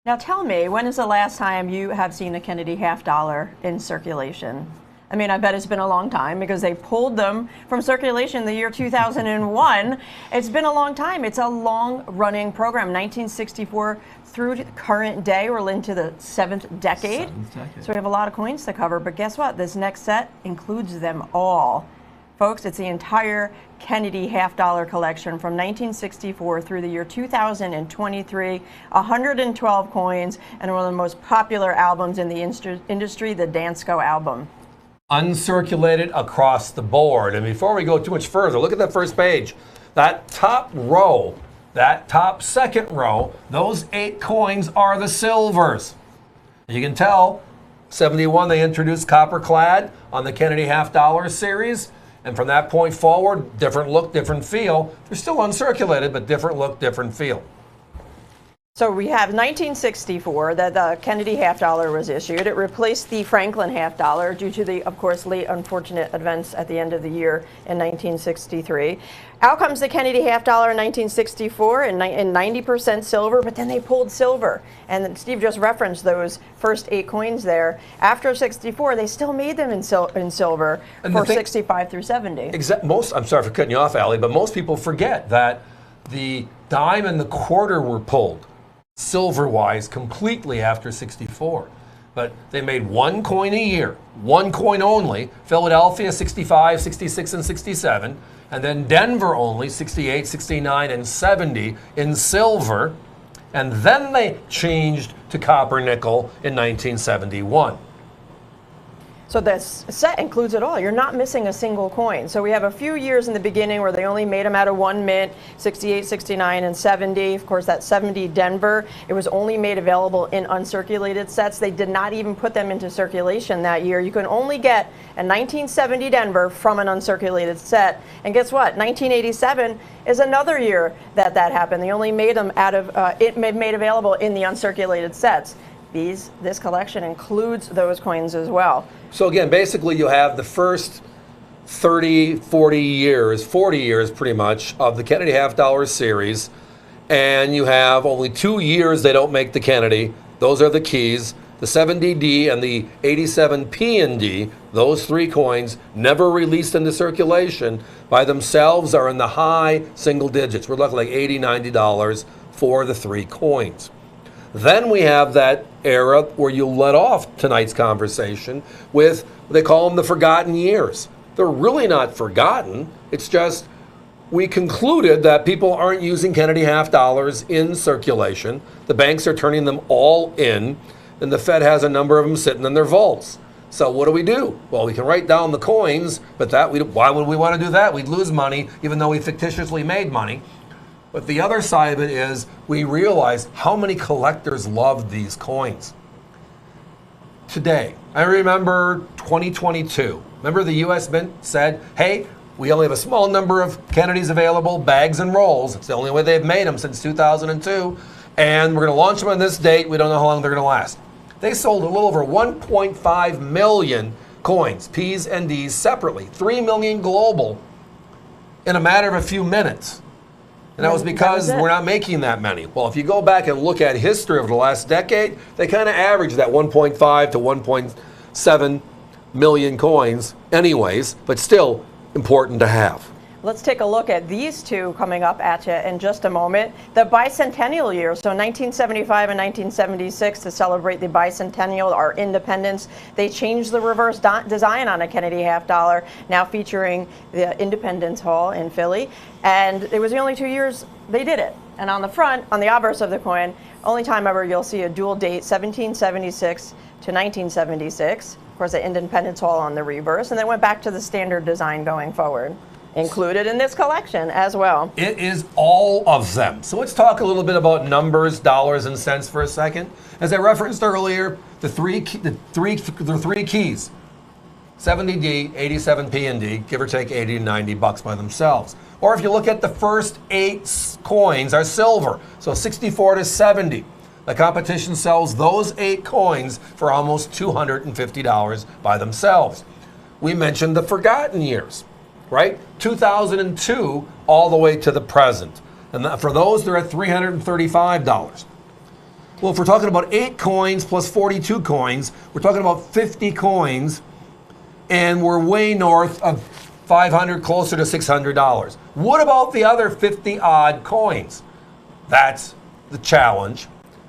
Now tell me, when is the last time you have seen a Kennedy half dollar in circulation? I mean, I bet it's been a long time because they pulled them from circulation in the year 2001. It's been a long time. It's a long-running program, 1964 through to current day. We're into the seventh decade. So we have a lot of coins to cover. But guess what? This next set includes them all. Folks, it's the entire Kennedy half dollar collection from 1964 through the year 2023, 112 coins, and one of the most popular albums in the industry, the Dansco album. Uncirculated across the board. And before we go too much further, look at that first page. That top row, that top second row, those 8 coins are the silvers. You can tell, 71 they introduced copper clad on the Kennedy half dollar series. And from that point forward, different look, different feel. They're still uncirculated, but different look, different feel. So we have 1964 that the Kennedy half dollar was issued. It replaced the Franklin half dollar due to the, of course, late unfortunate events at the end of the year in 1963. Out comes the Kennedy half dollar in 1964 in 90% silver, but then they pulled silver. And Steve just referenced those first 8 coins there. After 64, they still made them in silver for 65 through 70. I'm sorry for cutting you off, Allie, but most people forget that the dime and the quarter were pulled silver-wise completely after 64. But they made 1 coin a year, 1 coin only. Philadelphia, 65, 66, and 67. And then Denver only, 68, 69, and 70 in silver. And then they changed to copper nickel in 1971. So this set includes it all. You're not missing a single coin. So we have a few years in the beginning where they only made them out of 1 mint, 68, 69, and 70. Of course, that 70 Denver, it was only made available in uncirculated sets. They did not even put them into circulation that year. You can only get a 1970 Denver from an uncirculated set. And guess what? 1987 is another year that happened. They only made them out of, made available in the uncirculated sets. This collection includes those coins as well. So again, basically you have the first 30, 40 years pretty much of the Kennedy half dollar series, and you have only 2 years they don't make the Kennedy. Those are the keys. The 70D and the 87 P&D, those 3 coins, never released into circulation by themselves, are in the high single digits. We're looking like $80, $90 for the 3 coins. Then we have that era where you let off tonight's conversation with, they call them the forgotten years. They're really not forgotten. It's just we concluded that people aren't using Kennedy half dollars in circulation. The banks are turning them all in, and the Fed has a number of them sitting in their vaults. So what do? Well, we can write down the coins, but why would we want to do that? We'd lose money, even though we fictitiously made money. But the other side of it is we realize how many collectors love these coins. Today, I remember 2022. Remember the U.S. Mint said, hey, we only have a small number of Kennedys available, bags and rolls. It's the only way they've made them since 2002. And we're going to launch them on this date. We don't know how long they're going to last. They sold a little over 1.5 million coins, P's and D's separately, 3 million global in a matter of a few minutes. And that was because we're not making that many. Well, if you go back and look at history over the last decade, they kind of average that 1.5 to 1.7 million coins anyways, but still important to have. Let's take a look at these 2 coming up at you in just a moment. The bicentennial year, so 1975 and 1976, to celebrate the bicentennial, our independence, they changed the reverse design on a Kennedy half dollar, now featuring the Independence Hall in Philly. And it was the only 2 years they did it. And on the front, on the obverse of the coin, only time ever you'll see a dual date, 1776 to 1976. Of course, the Independence Hall on the reverse, and then went back to the standard design going forward. Included in this collection as well. It is all of them. So let's talk a little bit about numbers, dollars, and cents for a second. As I referenced earlier, the three keys, 70D, 87 P&D, give or take 80 to 90 bucks by themselves. Or if you look at the first 8 coins are silver, so 64 to 70. The competition sells those 8 coins for almost $250 by themselves. We mentioned the forgotten years. Right? 2002 all the way to the present. And for those, they're at $335. Well, if we're talking about 8 coins plus 42 coins, we're talking about 50 coins, and we're way north of $500, closer to $600. What about the other 50 odd coins? That's the challenge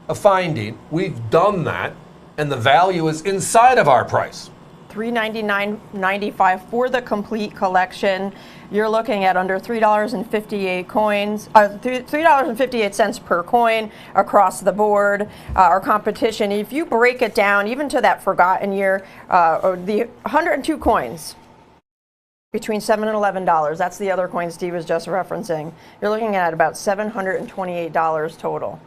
of finding. We've done that, and the value is inside of our price. $399.95 for the complete collection. You're looking at under $3.58 per coin across the board. Our competition, if you break it down, even to that forgotten year, the 102 coins between $7 and $11. That's the other coin Steve was just referencing. You're looking at about $728 total.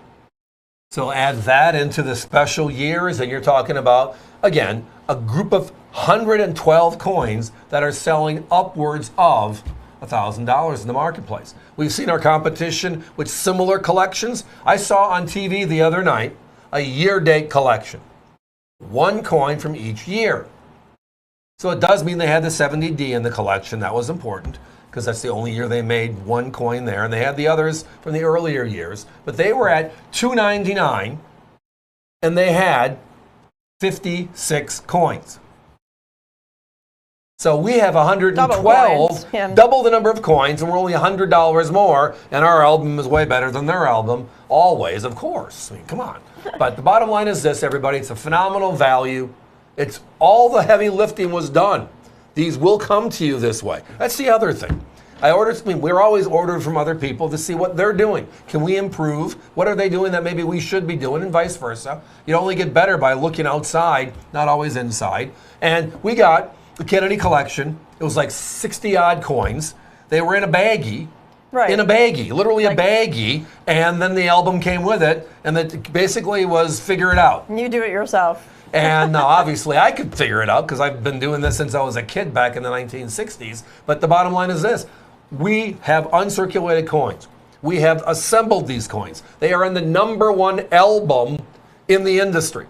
So add that into the special years, and you're talking about, again, a group of 112 coins that are selling upwards of $1,000 in the marketplace. We've seen our competition with similar collections. I saw on TV the other night a year-date collection. 1 coin from each year. So it does mean they had the 70D in the collection. That was important because that's the only year they made 1 coin there, and they had the others from the earlier years. But they were at $2.99, and they had 56 coins. So we have 112, double the number of coins, and we're only $100 more, and our album is way better than their album, always, of course. I mean, come on. But the bottom line is this, everybody, it's a phenomenal value. It's all the heavy lifting was done. These will come to you this way. That's the other thing. We're always ordering from other people to see what they're doing. Can we improve? What are they doing that maybe we should be doing, and vice versa? You only get better by looking outside, not always inside. And we got the Kennedy collection. It was like 60 odd coins. They were in a baggie. Right. In a baggie, literally a baggie, and then the album came with it, and it basically was figure it out. You do it yourself. And now, obviously, I could figure it out because I've been doing this since I was a kid back in the 1960s. But the bottom line is this. We have uncirculated coins. We have assembled these coins. They are in the #1 album in the industry.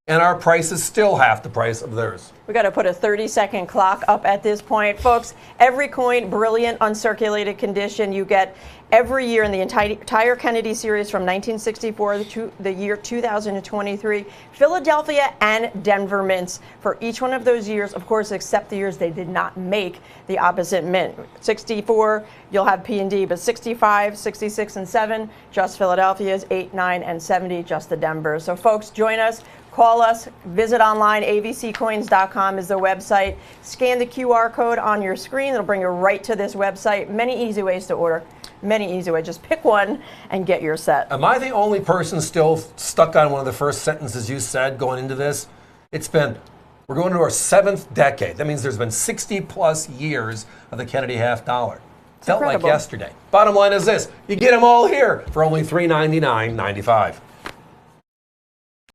And our price is still half the price of theirs. We got to put a 30-second clock up at this point. Folks, every coin, brilliant, uncirculated condition. You get every year in the entire Kennedy series from 1964 to the year 2023. Philadelphia and Denver mints for each one of those years, of course, except the years they did not make the opposite mint. 64, you'll have P&D, but 65, 66, and 7, just Philadelphia's. 8, 9, and 70, just the Denver. So, folks, join us. Call us, visit online, avccoins.com is the website. Scan the QR code on your screen. It'll bring you right to this website. Many easy ways to order. Many easy ways. Just pick one and get your set. Am I the only person still stuck on one of the first sentences you said going into this? We're going into our 7th decade. That means there's been 60 plus years of the Kennedy $50. Felt incredible. like yesterday. Bottom line is this, you get them all here for only $399.95.